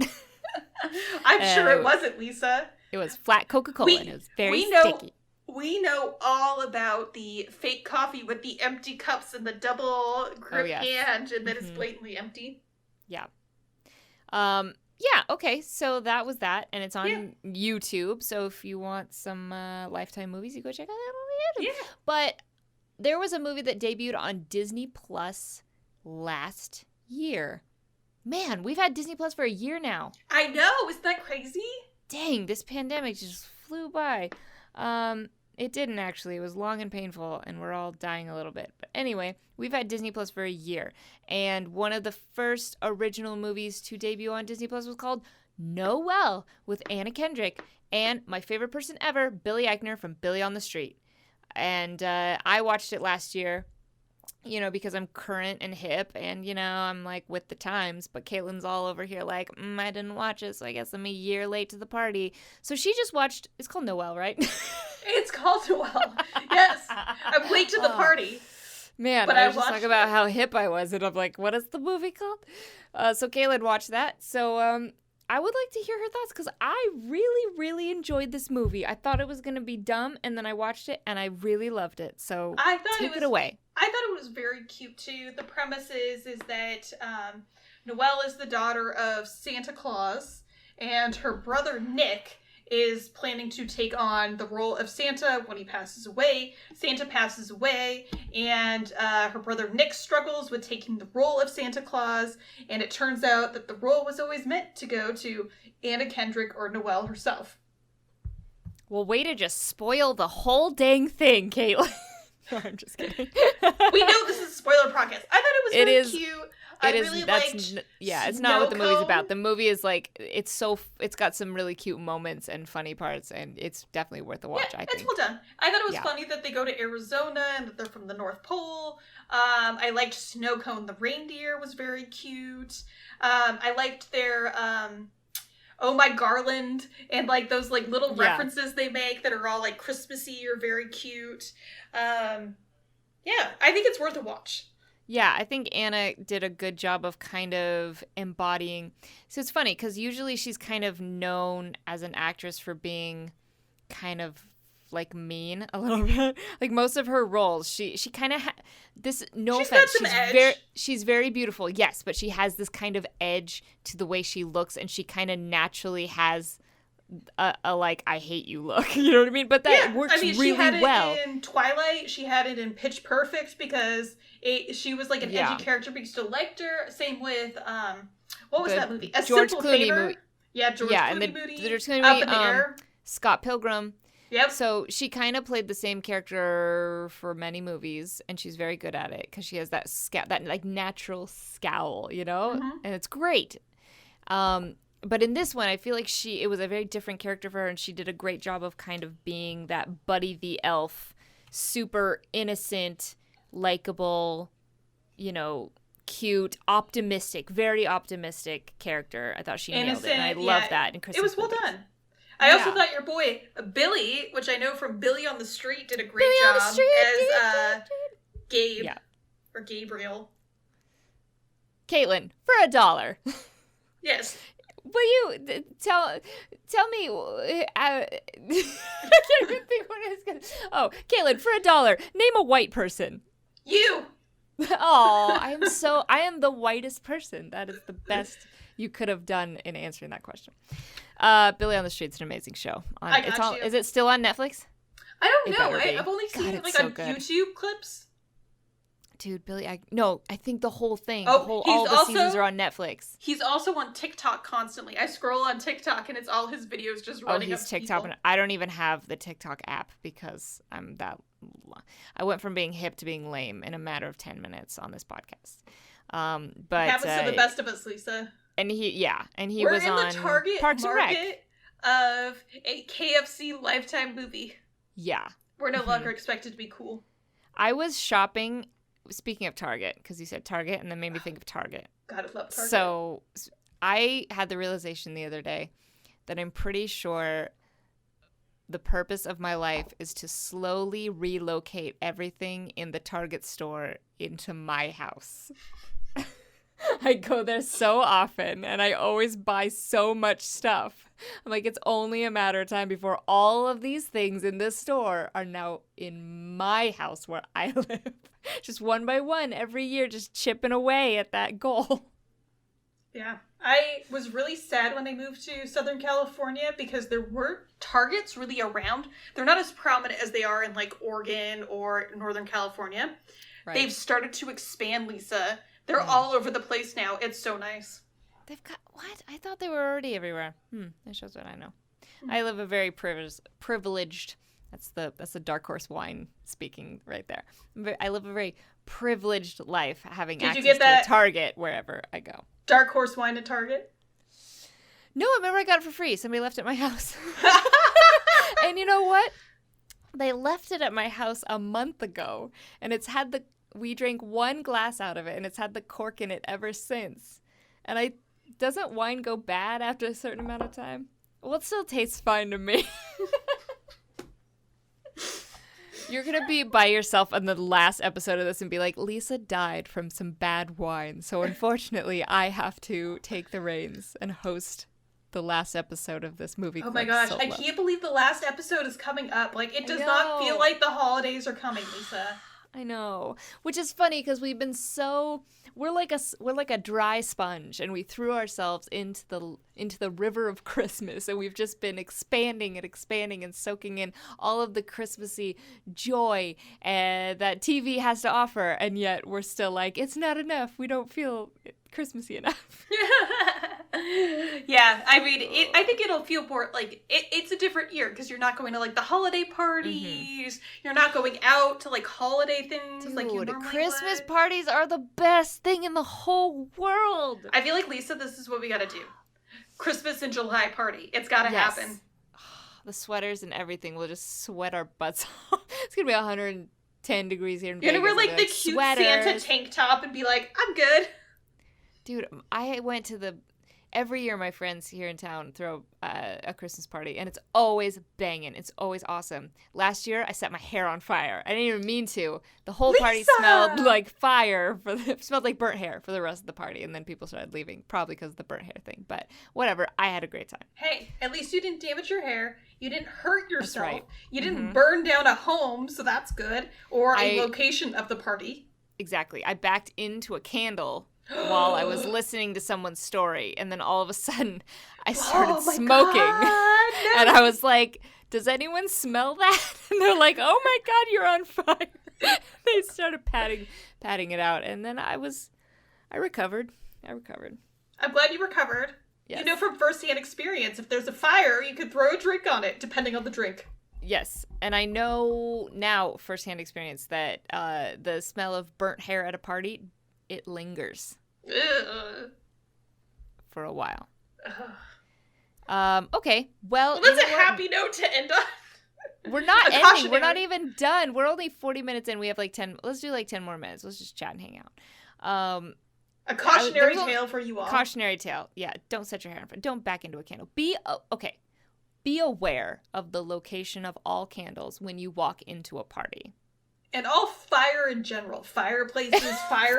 I'm sure it wasn't, Lisa. It was flat Coca-Cola, and it was very sticky. We know all about the fake coffee with the empty cups and the double grip hand, and that is blatantly empty. Yeah. Okay, so that was that, and it's on YouTube, so if you want some Lifetime movies, you go check out that on YouTube. Yeah. But there was a movie that debuted on Disney Plus last year. Man, we've had Disney Plus for a year now. I know, isn't that crazy? Dang, this pandemic just flew by. It didn't actually. It was long and painful, and we're all dying a little bit. But anyway, we've had Disney Plus for a year, and one of the first original movies to debut on Disney Plus was called Noelle with Anna Kendrick and my favorite person ever, Billy Eichner from Billy on the Street. And I watched it last year, you know, because I'm current and hip, and, you know, I'm, like, with the times. But Caitlin's all over here like, I didn't watch it, so I guess I'm a year late to the party. So she just watched, it's called Noelle, right? It's called Noelle. Yes. I'm late to the party. Man, but I was just talking about how hip I was, and I'm like, what is the movie called? So Kaitlin watched that. So I would like to hear her thoughts, because I really, really enjoyed this movie. I thought it was going to be dumb, and then I watched it, and I really loved it. So take it away. I thought it was very cute, too. The premise is that Noelle is the daughter of Santa Claus, and her brother Nick is planning to take on the role of Santa when he passes away. Santa passes away, and her brother Nick struggles with taking the role of Santa Claus, and it turns out that the role was always meant to go to Anna Kendrick or Noelle herself. Well, way to just spoil the whole dang thing, Kaitlin. No, I'm just kidding. We know this is a spoiler podcast. I thought it was very cute. It's not what the movie's about. The movie is like, it's got some really cute moments and funny parts, and it's definitely worth a watch, I think. It's well done. I thought it was funny that they go to Arizona and that they're from the North Pole. I liked Snowcone the reindeer was very cute. I liked their Oh My Garland and like those like little references they make that are all like Christmassy or very cute. I think it's worth a watch. Yeah, I think Anna did a good job of kind of embodying. So it's funny because usually she's kind of known as an actress for being kind of like mean a little bit. Like most of her roles, she kind of this. No offense, she's very beautiful. Yes, but she has this kind of edge to the way she looks, and she kind of naturally has a like I hate you look. You know what I mean? But that works really well. She had it in Twilight. She had it in Pitch Perfect because she was like an edgy character, but you still liked her. Same with what was that movie? George Clooney movie. Yeah, George Clooney movie. The George Clooney movie. Scott Pilgrim. Yep. So she kind of played the same character for many movies, and she's very good at it because she has that like natural scowl, you know, and it's great. But in this one, I feel like it was a very different character for her, and she did a great job of kind of being that Buddy the elf, super innocent, likable, you know, cute, optimistic, very optimistic character. I thought she nailed it, and I love that in Christmas. It was well done. I also thought your boy Billy, which I know from Billy on the Street, did a great job as Gabe or Gabriel. Kaitlin, for $1. Yes. Will you tell me? I can't even think what I was gonna. Oh, Kaitlin, for $1, name a white person. You. Oh, I am the whitest person. That is the best you could have done in answering that question. Billy on the Street's an amazing show. Is it still on Netflix? I don't know. I've only seen it on YouTube clips. Dude, Billy, I think the whole thing, all the seasons are on Netflix. He's also on TikTok constantly. I scroll on TikTok and it's all his videos just running up to TikTok, people. And I don't even have the TikTok app because I went from being hip to being lame in a matter of 10 minutes on this podcast. But it happens to the best of us, Lisa. And he We're was on the target Parks and Rec. market of a KFC Lifetime movie. Yeah. We're no longer expected to be cool. I was shopping. Speaking of Target, because you said Target and then made me think of Target. Gotta love Target. So I had the realization the other day that I'm pretty sure the purpose of my life is to slowly relocate everything in the Target store into my house. I go there so often and I always buy so much stuff. I'm like, it's only a matter of time before all of these things in this store are now in my house where I live. Just one by one every year, just chipping away at that goal. Yeah. I was really sad when I moved to Southern California because there weren't Targets really around. They're not as prominent as they are in like Oregon or Northern California. Right. They've started to expand, Lisa. They're all over the place now. It's so nice. They've got what? I thought they were already everywhere. That shows what I know. I live a very privileged. That's the Dark Horse wine speaking right there. I live a very privileged life, having access to a Target wherever I go. Dark Horse wine at Target? No, I remember I got it for free. Somebody left it at my house. And you know what? They left it at my house a month ago, and we drank one glass out of it, and it's had the cork in it ever since. And doesn't wine go bad after a certain amount of time? Well, it still tastes fine to me. You're going to be by yourself on the last episode of this and be like, Lisa died from some bad wine, so unfortunately I have to take the reins and host the last episode of this movie. Oh my gosh, solo. I can't believe the last episode is coming up. Like, it does not feel like the holidays are coming, Lisa. I know, which is funny because we've been we're like a dry sponge, and we threw ourselves into the river of Christmas, and we've just been expanding and soaking in all of the Christmassy joy that TV has to offer, and yet we're still like, it's not enough. We don't feel Christmassy enough. Yeah, I mean, I think it'll feel more like it's a different year because you're not going to like the holiday parties. You're not going out to like holiday things. Dude, like you normally Christmas would. Parties are the best thing in the whole world. I feel like, Lisa, this is what we got to do. Christmas in July party. It's got to happen. The sweaters and everything. We'll just sweat our butts off. It's going to be 110 degrees here in Vegas. You're going to wear like the cute sweaters. Santa tank top and be like, I'm good. Dude, I went to every year my friends here in town throw a Christmas party, and it's always banging. It's always awesome. Last year, I set my hair on fire. I didn't even mean to. The whole party smelled like fire. Smelled like burnt hair for the rest of the party, and then people started leaving, probably because of the burnt hair thing. But whatever, I had a great time. Hey, at least you didn't damage your hair. You didn't hurt yourself. That's right. You didn't burn down a home, so that's good. Or a location of the party. Exactly. I backed into a candle while I was listening to someone's story, and then all of a sudden I started smoking. And I was like, does anyone smell that? And they're like, oh my God, you're on fire. They started patting it out, and then I recovered. I'm glad you recovered. Yes. You know from firsthand experience, if there's a fire, you could throw a drink on it, depending on the drink. Yes, and I know now firsthand experience that the smell of burnt hair at a party, it lingers for a while. Okay, well, that's a happy note to end on. We're not ending. We're not even done. We're only 40 minutes in. We have like 10. Let's do like 10 more minutes. Let's just chat and hang out. A cautionary tale for you all. Cautionary tale. Yeah. Don't set your hair on fire. Don't back into a candle. Be aware of the location of all candles when you walk into a party. And all fire in general. Fireplaces, fire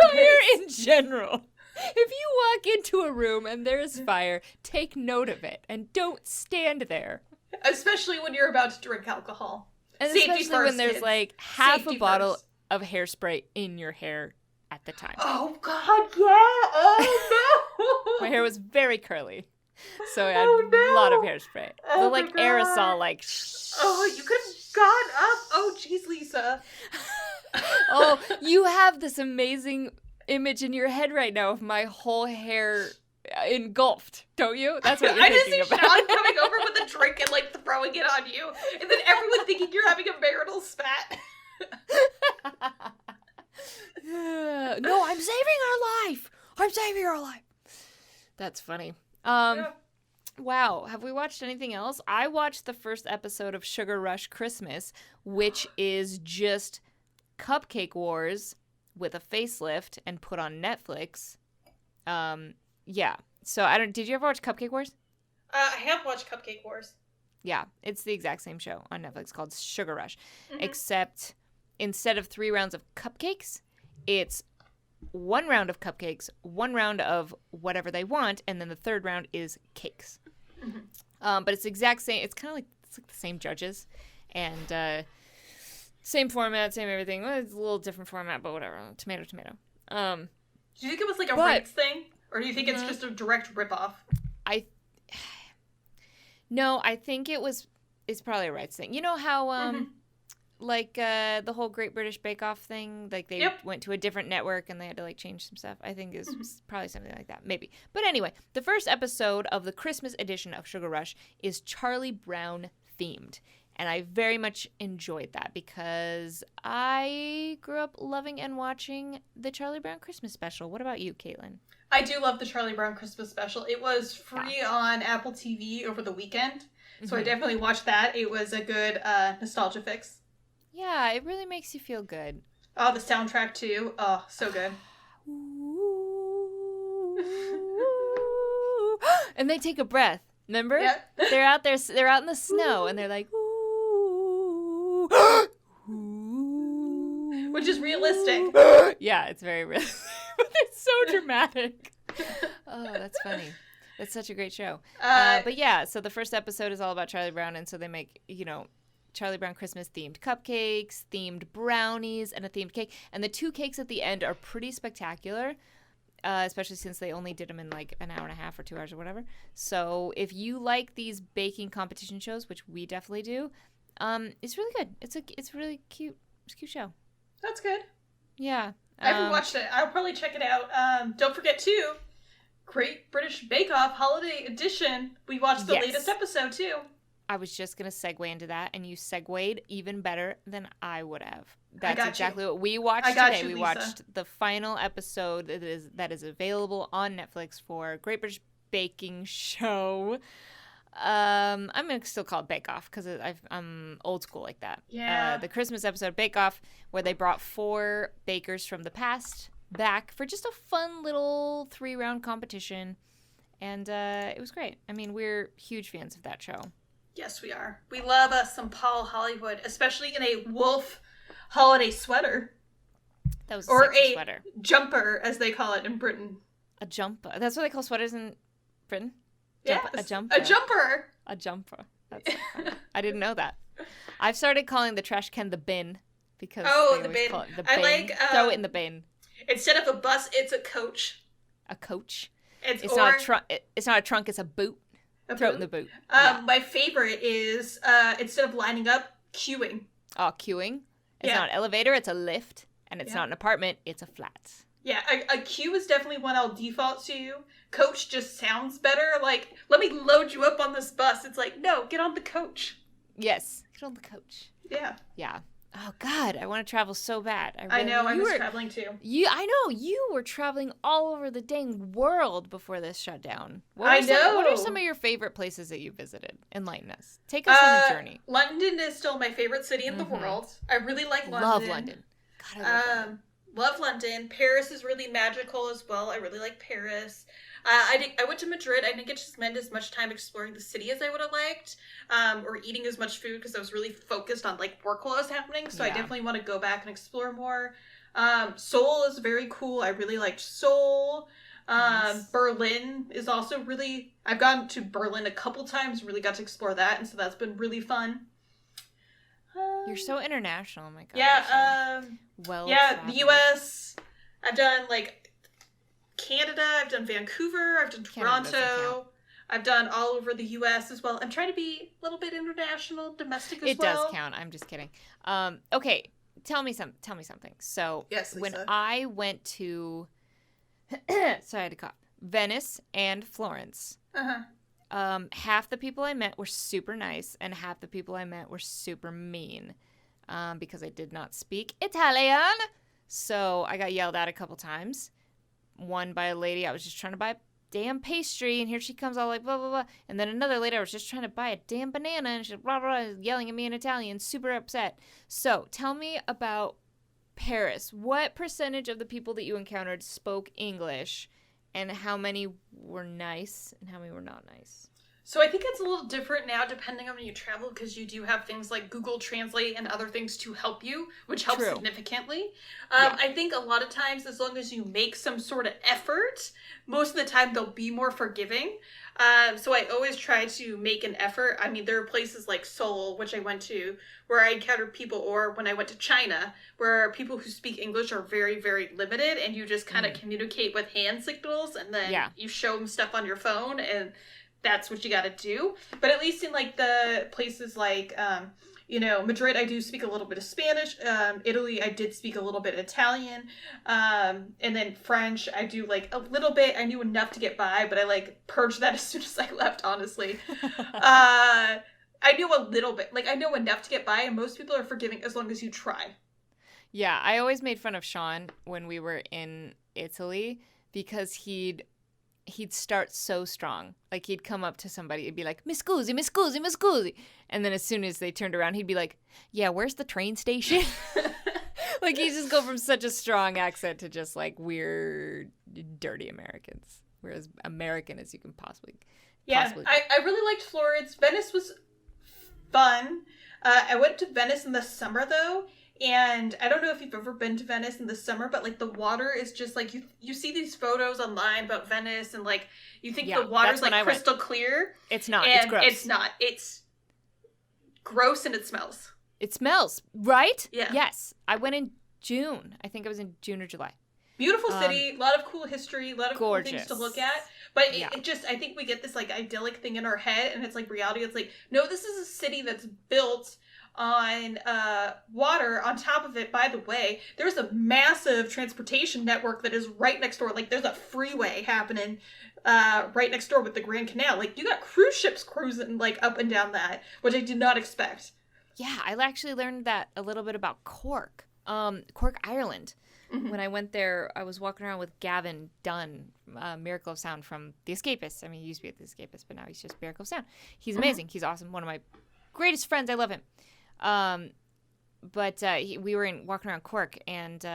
in general. If you walk into a room and there's fire, take note of it and don't stand there. Especially when you're about to drink alcohol. And safety especially first, when there's kids. Like half safety a bottle first. Of hairspray in your hair at the time. Oh, God, yeah. Oh, no. My hair was very curly. So I had a lot of hairspray. The like aerosol, like. Oh, you could have gone up. Oh, jeez, Lisa. Oh, you have this amazing image in your head right now of my whole hair engulfed, don't you? That's what you're thinking about. I just see Sean coming over with a drink and like throwing it on you, and then everyone thinking you're having a marital spat. No, I'm saving our life. I'm saving our life. That's funny. Yeah. Wow. Have we watched anything else? I watched the first episode of Sugar Rush Christmas, which is just Cupcake Wars with a facelift and put on Netflix. Yeah. So did you ever watch Cupcake Wars? I have watched Cupcake Wars. Yeah. It's the exact same show on Netflix called Sugar Rush. Mm-hmm. Except instead of 3 rounds of cupcakes, it's 1 round of cupcakes, 1 round of whatever they want, and then the 3rd round is cakes. Mm-hmm. But it's the exact same. It's kind of like the same judges, and same format, same everything. Well, it's a little different format, but whatever. Tomato. Do you think it was like a rights thing, or do you think it's just a direct ripoff? No, I think it's probably a rights thing. You know how like the whole Great British Bake Off thing, like they went to a different network and they had to like change some stuff. I think it's probably something like that, maybe. But anyway, the first episode of the Christmas edition of Sugar Rush is Charlie Brown themed. And I very much enjoyed that because I grew up loving and watching the Charlie Brown Christmas special. What about you, Kaitlin? I do love the Charlie Brown Christmas special. It was free on Apple TV over the weekend. So I definitely watched that. It was a good nostalgia fix. Yeah, it really makes you feel good. Oh, the soundtrack too. Oh, so good. And they take a breath. Remember? Yeah. They're out there. They're out in the snow, and they're like, which is realistic. Yeah, it's very realistic. It's so dramatic. Oh, that's funny. That's such a great show. But yeah, so the first episode is all about Charlie Brown, and so they make, Charlie Brown Christmas themed cupcakes, themed brownies, and a themed cake. And the 2 cakes at the end are pretty spectacular, especially since they only did them in like an hour and a half or 2 hours or whatever. So if you like these baking competition shows, which we definitely do, it's really good. It's really cute. It's a cute show. That's good. Yeah. I haven't watched it. I'll probably check it out. Don't forget too, Great British Bake Off Holiday Edition. We watched the latest episode too. I was just going to segue into that, and you segued even better than I would have. That's exactly what we watched today. We watched the final episode that is available on Netflix for Great British Baking Show. I'm going to still call it Bake Off because I'm old school like that. Yeah. The Christmas episode Bake Off, where they brought 4 bakers from the past back for just a fun little 3-round competition. And it was great. I mean, we're huge fans of that show. Yes, we are. We love us some Paul Hollywood, especially in a wolf holiday sweater. That was a sweater. Jumper, as they call it in Britain. A jumper. That's what they call sweaters in Britain? Yeah. A jumper. A jumper. A jumper. That's so funny. I didn't know that. I've started calling the trash can the bin because the bin. Call it the bin. I like throw it in the bin. Instead of a bus, it's a coach. A coach. It's not a trunk. It's not a trunk. It's a boot. Throw it in the boot. My favorite is instead of lining up, queuing. Oh, queuing. It's not an elevator. It's a lift, and it's not an apartment. It's a flat. Yeah, a queue is definitely one I'll default to. Coach just sounds better. Like, let me load you up on this bus. It's like, no, get on the coach. Yes. Get on the coach. Yeah. Yeah. Oh, God. I want to travel so bad. I know. I was traveling, too. I know. You were traveling all over the dang world before this shut down. What are some of your favorite places that you visited? Enlighten us. Take us on a journey. London is still my favorite city in the world. I really like London. Love London. God, I love London. Love London. Paris is really magical as well. I really like Paris. I went to Madrid. I didn't get to spend as much time exploring the city as I would have liked, or eating as much food because I was really focused on like work while it was happening. So I definitely want to go back and explore more. Seoul is very cool. I really liked Seoul. Nice. Berlin is also really. I've gone to Berlin a couple times. Really got to explore that, and so that's been really fun. You're so international. Oh my God. Yeah. The U.S. I've done like Canada, I've done Vancouver, I've done Toronto, I've done all over the U.S. as well. I'm trying to be a little bit international, domestic as well. It does count. I'm just kidding. Okay, tell me something. So yes, Lisa. When I went to, sorry, I had to cough, Venice and Florence, half the people I met were super nice, and half the people I met were super mean, because I did not speak Italian. So I got yelled at a couple times. One by a lady, I was just trying to buy a damn pastry, and here she comes all like blah, blah, blah. And then another lady, I was just trying to buy a damn banana, and she's blah, blah, blah, yelling at me in Italian, super upset. So tell me about Paris. What percentage of the people that you encountered spoke English, and how many were nice, and how many were not nice? So I think it's a little different now depending on when you travel, because you do have things like Google Translate and other things to help you, which helps significantly. I think a lot of times, as long as you make some sort of effort, most of the time they'll be more forgiving. So I always try to make an effort. I mean, there are places like Seoul, which I went to, where I encountered people, or when I went to China, where people who speak English are very, very limited, and you just kind of communicate with hand signals, and then you show them stuff on your phone, and that's what you got to do. But at least in like the places like, Madrid, I do speak a little bit of Spanish. Italy, I did speak a little bit of Italian. And then French, I do like a little bit. I knew enough to get by, but I like purged that as soon as I left, honestly. I knew a little bit. Like I know enough to get by, and most people are forgiving as long as you try. Yeah, I always made fun of Sean when we were in Italy, because he'd start so strong. Like, he'd come up to somebody, he'd be like, "Mi scusi, mi scusi, mi scusi." And then as soon as they turned around, he'd be like, "Yeah, where's the train station?" Like, he'd just go from such a strong accent to just, like, weird, dirty Americans. We're as American as you can possibly I really liked Florence. Venice was fun. I went to Venice in the summer, though. And I don't know if you've ever been to Venice in the summer, but like the water is just like, you see these photos online about Venice, and like you think the water's like crystal clear. It's not. And it's gross. It's not. It's gross, and it smells. It smells, right? Yeah. Yes. I went in June. I think it was in June or July. Beautiful city, a lot of cool history, a lot of cool things to look at. But it just, I think we get this like idyllic thing in our head, and it's like reality. It's like, no, this is a city that's built on water. On top of it, by the way, there's a massive transportation network that is right next door. Like, there's a freeway happening right next door with the Grand Canal. Like, you got cruise ships cruising like up and down that, which I did not expect. Yeah, I actually learned that a little bit about Cork, Ireland. Mm-hmm. When I went there, I was walking around with Gavin Dunn, Miracle of Sound from The Escapists. I mean, he used to be at The Escapists, but now he's just Miracle of Sound. He's amazing. He's awesome. One of my greatest friends. I love him. But we were walking around Cork, and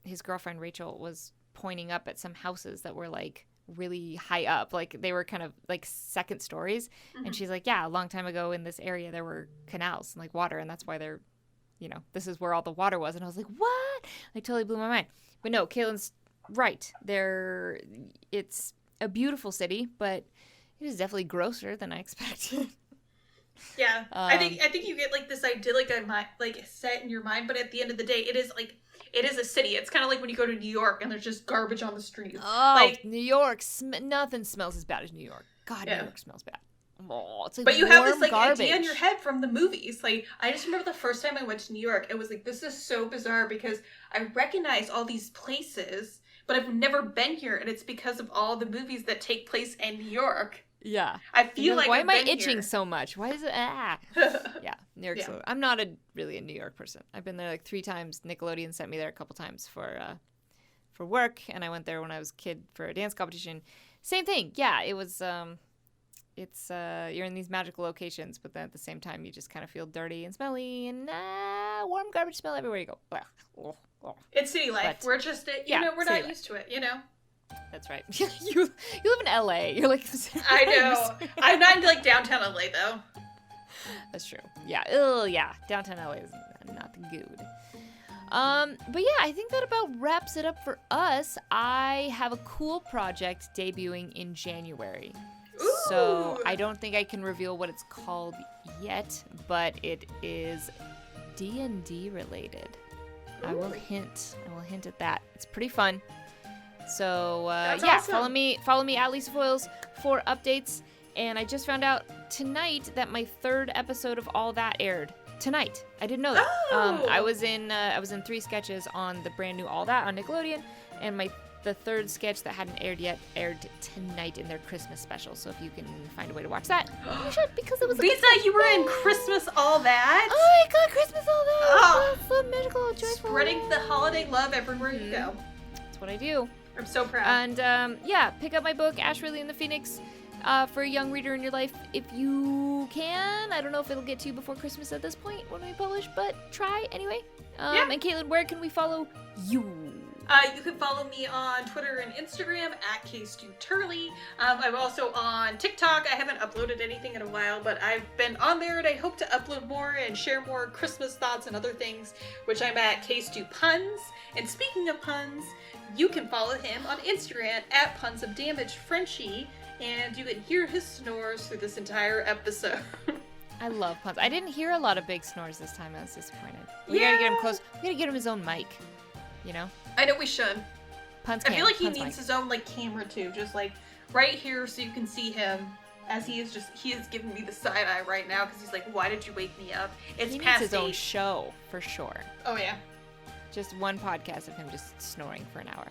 his girlfriend Rachel was pointing up at some houses that were like really high up, like they were kind of like second stories. Mm-hmm. And she's like, yeah, a long time ago in this area there were canals and like water, and that's why they're, this is where all the water was. And I was like, what? Like, totally blew my mind. But no, Caitlin's right. It's a beautiful city, but it is definitely grosser than I expected. Yeah, I think you get like this idyllic like set in your mind, but at the end of the day, it is a city. It's kind of like when you go to New York and there's just garbage on the streets. Oh, like, New York, nothing smells as bad as New York. God, New York smells bad. Oh, it's like but you have this like garbage. idea in your head from the movies. Like, I just remember the first time I went to New York, it was like, this is so bizarre because I recognize all these places, but I've never been here, and it's because of all the movies that take place in New York. Yeah. I feel like why I've am I been itching here. so much? Why is it? Yeah, New York's. Yeah. I'm not really a New York person. I've been there like 3 times. Nickelodeon sent me there a couple times for work, and I went there when I was a kid for a dance competition. Same thing. Yeah, it was. It's you're in these magical locations, but then at the same time you just kind of feel dirty and smelly and warm garbage smell everywhere you go. It's city life. We're just we're not used to it. That's right. You live in LA. You're like. I know. I'm not into like downtown LA though. That's true. Yeah. Yeah. Downtown LA is not good. But yeah, I think that about wraps it up for us. I have a cool project debuting in January. Ooh. So I don't think I can reveal what it's called yet, but it is D&D related. Ooh. I will hint at that. It's pretty fun. So awesome. follow me at Lisa Foils for updates. And I just found out tonight that my 3rd episode of All That aired tonight. I didn't know that. Oh. I was in 3 sketches on the brand new All That on Nickelodeon, and the 3rd sketch that hadn't aired yet aired tonight in their Christmas special. So if you can find a way to watch that, you should, because it was Lisa, you were in Christmas All That. Oh my God, Christmas All That! Oh. So magical, joyful. Spreading the holiday love everywhere you go. That's what I do. I'm so proud. And pick up my book, Ash Ridley and the Phoenix, for a young reader in your life if you can. I don't know if it'll get to you before Christmas at this point when we publish, but try anyway. And Kaitlin, where can we follow you? You can follow me on Twitter and Instagram at KStuTurley. I'm also on TikTok. I haven't uploaded anything in a while, but I've been on there and I hope to upload more and share more Christmas thoughts and other things, which I'm at KStuPuns. And speaking of puns, you can follow him on Instagram at PunsOfDamageFrenchie, and you can hear his snores through this entire episode. I love puns. I didn't hear a lot of big snores this time. I was disappointed. We gotta get him close. We gotta get him his own mic. You know? I know we should. Puns. I feel like he needs his own like camera too, just like right here so you can see him. As he is giving me the side eye right now because he's like, "Why did you wake me up?" It's he past needs his 8. own show for sure. Oh yeah. Just one podcast of him just snoring for an hour.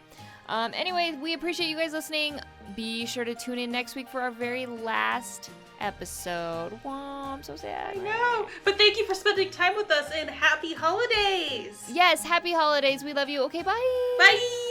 Anyway, we appreciate you guys listening. Be sure to tune in next week for our very last episode. Wow, I'm so sad. I know. But thank you for spending time with us and happy holidays. Yes, happy holidays. We love you. Okay, bye. Bye.